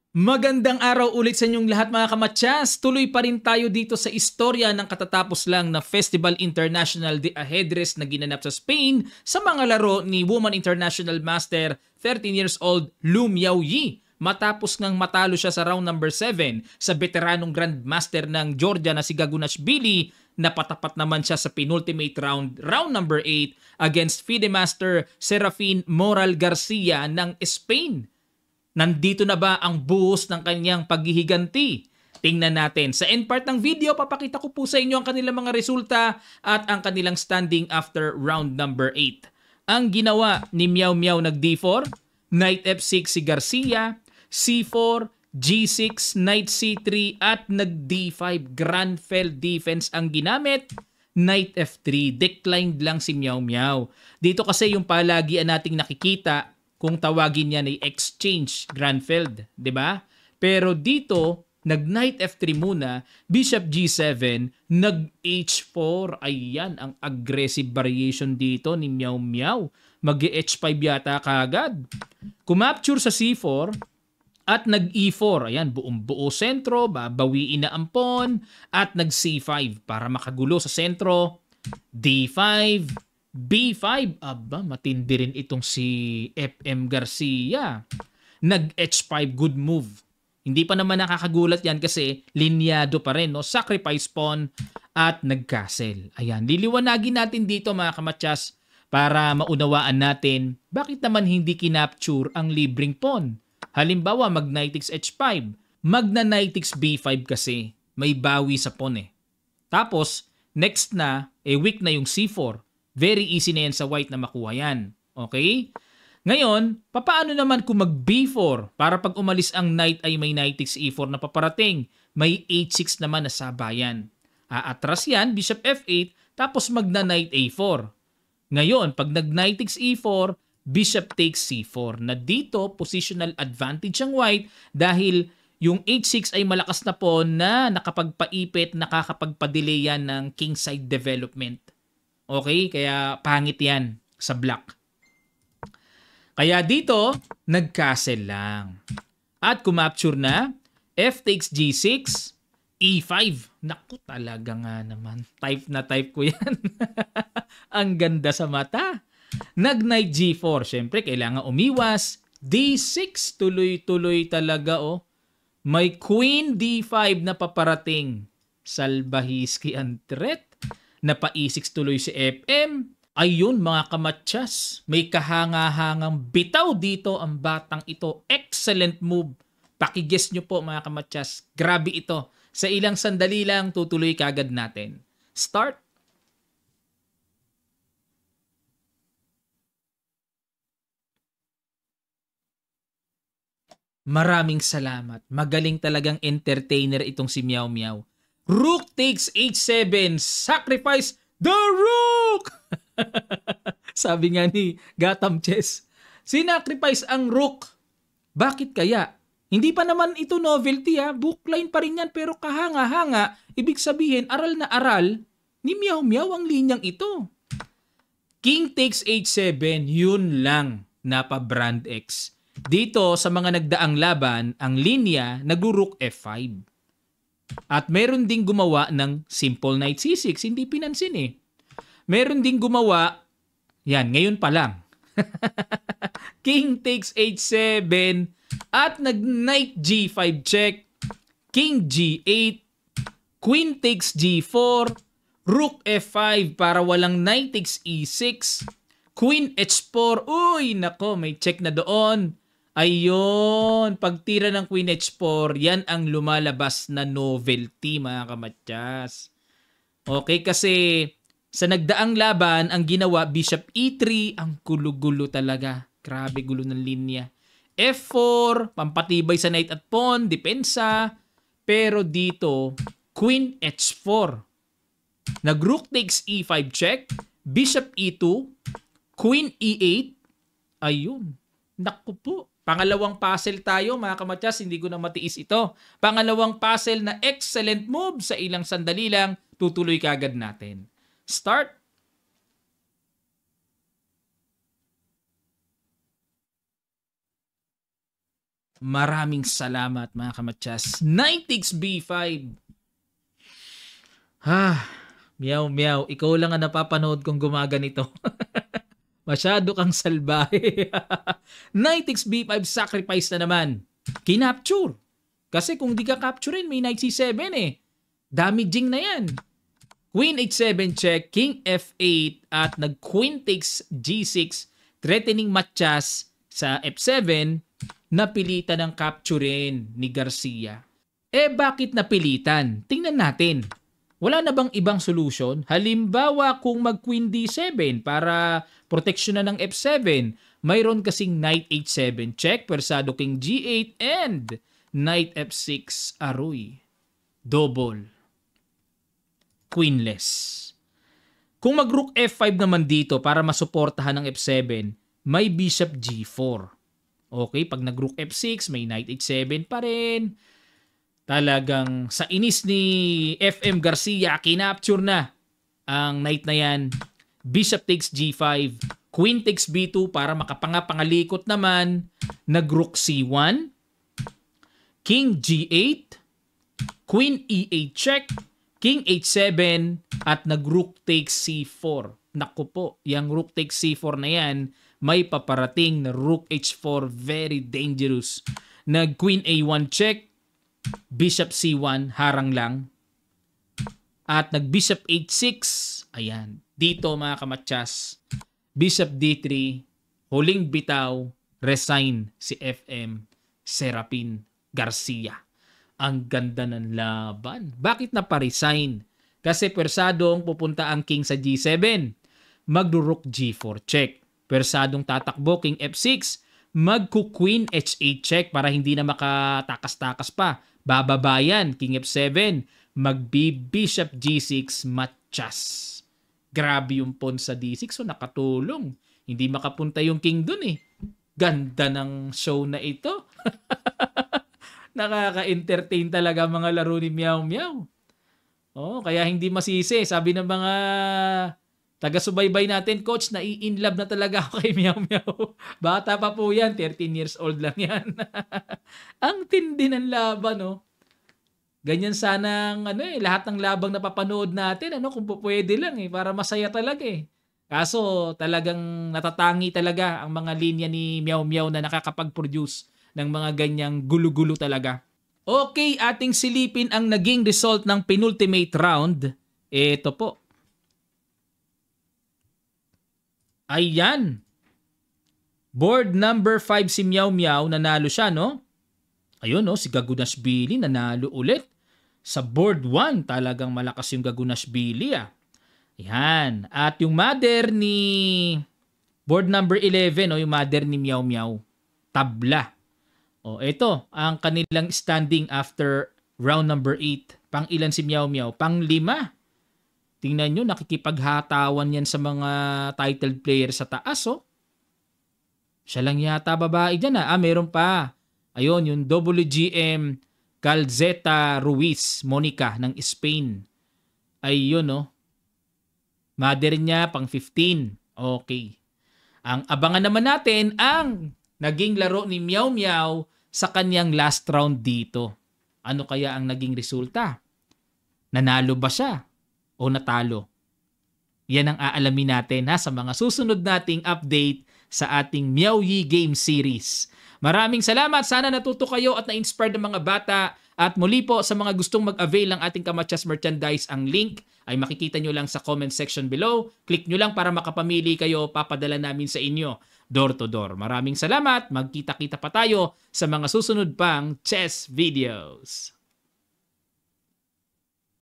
Magandang araw ulit sa inyong lahat mga kamatyas. Tuloy pa rin tayo dito sa istorya ng katatapos lang na Festival International de Ajedrez na ginanap sa Spain sa mga laro ni Woman International Master 13 years old Lu Miaoyi. Matapos ngang matalo siya sa round number 7 sa veteranong Grandmaster ng Georgia na si Gagunashvili, napatapat naman siya sa penultimate round, round number 8 against FIDE Master Serafin Moral Garcia ng Spain. Nandito na ba ang buhos ng kanyang paghihiganti? Tingnan natin. Sa end part ng video, papakita ko po sa inyo ang kanilang mga resulta at ang kanilang standing after round number 8. Ang ginawa ni Miao Miao nag D4, Knight F6 si Garcia, C4, G6, Knight C3 at nag D5. Granfell defense ang ginamit. Knight F3, declined lang si Miao Miao. Dito kasi yung palagian nating nakikita, kung tawagin niya ay exchange Granfeld, 'di ba? Pero dito, nag-Knight F3 muna, Bishop G7, nag-H4. Ayan, ang aggressive variation dito ni Miao Miao. Mag-H5 yata kagad. Kumapture sa C4 at nag-E4. Ayan, buong buo sentro, babawiin na ang pawn at nag-C5 para makagulo sa sentro. D5, B5, aba, matindi rin itong si FM Garcia. Nag-H5, good move. Hindi pa naman nakakagulat yan kasi linyado pa rin, no? Sacrifice pawn at nag-castle. Ayan, liliwanagin natin dito mga kamatyas para maunawaan natin bakit naman hindi kinapture ang libreng pawn. Halimbawa, mag-Knight H5. Magna-Knight B5 kasi may bawi sa pawn eh. Tapos, next na, weak na yung C4. Very easy na yan sa white na makuha yan. Okay? Ngayon, papaano naman kung mag-B4 para pag umalis ang knight ay may knight E4 na paparating? May H6 naman na sabayan. Aatras yan, bishop F8, tapos magna-knight A4. Ngayon, pag nag-knight E4, bishop takes C4. Na dito, positional advantage ang white dahil yung H6 ay malakas na pawn na nakapagpaipit, nakakapagpa-delay yan ng kingside development. Okay? Kaya pangit yan sa black. Kaya dito, nag-castle lang. At kumapture na, F takes G6, E5. Naku, talaga nga naman. Type na type ko yan. Ang ganda sa mata. Nag-knight G4. Siyempre, kailangan umiwas. D6, tuloy-tuloy talaga oh. May Queen D5 na paparating. Salbahiski ang threat. Napa-E6 tuloy si FM. Ayun mga kamatyas, may kahanga-hangang bitaw dito ang batang ito. Excellent move. Pakiguess nyo po mga kamatyas. Grabe ito. Sa ilang sandali lang, tutuloy kagad natin. Start. Maraming salamat. Magaling talagang entertainer itong si Miao Miao. Rook takes H7. Sacrifice the rook! Sabi nga ni Gatam Chess. Sinacrifice ang rook. Bakit kaya? Hindi pa naman ito novelty ha. Bookline pa rin yan pero kahanga-hanga. Ibig sabihin, aral na aral ni Miao Miao ang linyang ito. King takes H7. Yun lang. Napa-brand X. Dito sa mga nagdaang laban, ang linya nag-rook F5. At meron ding gumawa ng simple knight C6, hindi pinansin eh. Meron ding gumawa, yan, ngayon pa lang. King takes H7 at nag-knight G5 check, King G8, Queen takes G4, Rook F5 para walang knight takes E6, Queen H4, uy, nako, may check na doon. Ayun, pagtira ng Queen H4, yan ang lumalabas na novelty mga kamatyas. Okay, kasi sa nagdaang laban, ang ginawa, Bishop E3, ang gulo-gulo talaga. Grabe gulo ng linya. F4, pampatibay sa knight at pawn, depensa. Pero dito, Queen H4. Nag-rook takes E5 check, Bishop E2, Queen E8. Ayun, naku po. Pangalawang puzzle tayo mga kamatyas, hindi ko na matiis ito. Pangalawang puzzle na excellent move sa ilang sandali lang, tutuloy kagad natin. Start. Maraming salamat mga kamatsas. Ninetix B5. Meow meow. Ikaw lang ang napapanood kong gumaganito. Masyado kang salbahe. Ninetix B5 sacrifice na naman. Kinapture. Kasi kung di ka capturein, may knight C7 eh. Damaging na yan. Queen H7 check, King F8 at nag-Queen takes G6, threatening matchas sa F7, napilitan ng capturein ni Garcia. Bakit napilitan? Tingnan natin. Wala na bang ibang solution? Halimbawa kung mag-Queen D7 para protection na ng F7, mayroon kasing Knight H7 check, persado King G8 and Knight F6 aroy. Double. Queenless. Kung mag-Rook F5 naman dito para masuportahan ng F7, may Bishop G4. Okay, pag nag-Rook F6, may Knight H7 pa rin. Talagang sa inis ni FM Garcia, kinapture na ang knight na yan. Bishop takes G5, Queen takes B2 para makapangalikot naman. Nag-Rook C1, King G8, Queen E8 check, King H7 at nag-Rook takes C4. Naku po, yung Rook takes C4 na yan, may paparating na Rook H4, very dangerous. Nag-Queen A1 check, Bishop C1, harang lang. At nag-Bishop H6, ayan. Dito mga kamatsas, Bishop D3, huling bitaw, resign si FM Serapin Garcia. Ang ganda ng laban. Bakit na pa-resign? Kasi persadong pupunta ang king sa G7. Magro-Rook G4 check. Persadong tatakbo king F6. Magku-Queen H8 check para hindi na makatakas-takas pa. Bababayan king F7. Magbi-Bishop G6 matchas. Grabe yung pawn sa D6. So nakatulong. Hindi makapunta yung king dun eh. Ganda ng show na ito. Nakaka-entertain talaga mga laro ni Meow Meow. Oh, kaya hindi masisi. Sabi ng mga taga-subaybay natin, coach, nai-inlove na talaga ako kay Meow Meow. Bata pa po yan, 13 years old lang yan. Ang tindi ng laban, no? Ganyan sana ang lahat ng labang napapanood natin, kung pwede lang para masaya talaga eh. Kaso talagang natatangi talaga ang mga linya ni Meow Meow na nakakapag-produce ng mga ganyang gulo-gulo talaga. Okay, ating silipin ang naging result ng penultimate round. Ito po. Ayan. Board number 5 si Meow Meow, nanalo siya, no? Ayun, no, si Gagunashvili nanalo ulit. Sa board 1, talagang malakas yung Gagunashvili, ah. Ayan. At yung mother ni board number 11, no, yung mother ni Meow Meow, tabla. Ito ang kanilang standing after round number 8. Pang ilan si Meow Meow? Pang 5. Tingnan nyo, nakikipaghatawan yan sa mga titled player sa taas, oh. Siya lang yata babae dyan, ah. Meron pa. Ayun, yung WGM Calzeta Ruiz, Monica ng Spain. Ayun, oh. Mother niya, pang 15. Okay. Ang abangan naman natin ang naging laro ni Meow Meow sa kanyang last round dito. Ano kaya ang naging resulta? Nanalo ba siya o natalo? Yan ang aalamin natin sa mga susunod nating update sa ating Meow Yi Game Series. Maraming salamat. Sana natuto kayo at na-inspired ng mga bata. At muli po sa mga gustong mag-avail ng ating Kamatsas merchandise, ang link ay makikita nyo lang sa comment section below. Click nyo lang para makapamili kayo, papadala namin sa inyo door to door. Maraming salamat. Magkita-kita pa tayo sa mga susunod pang chess videos.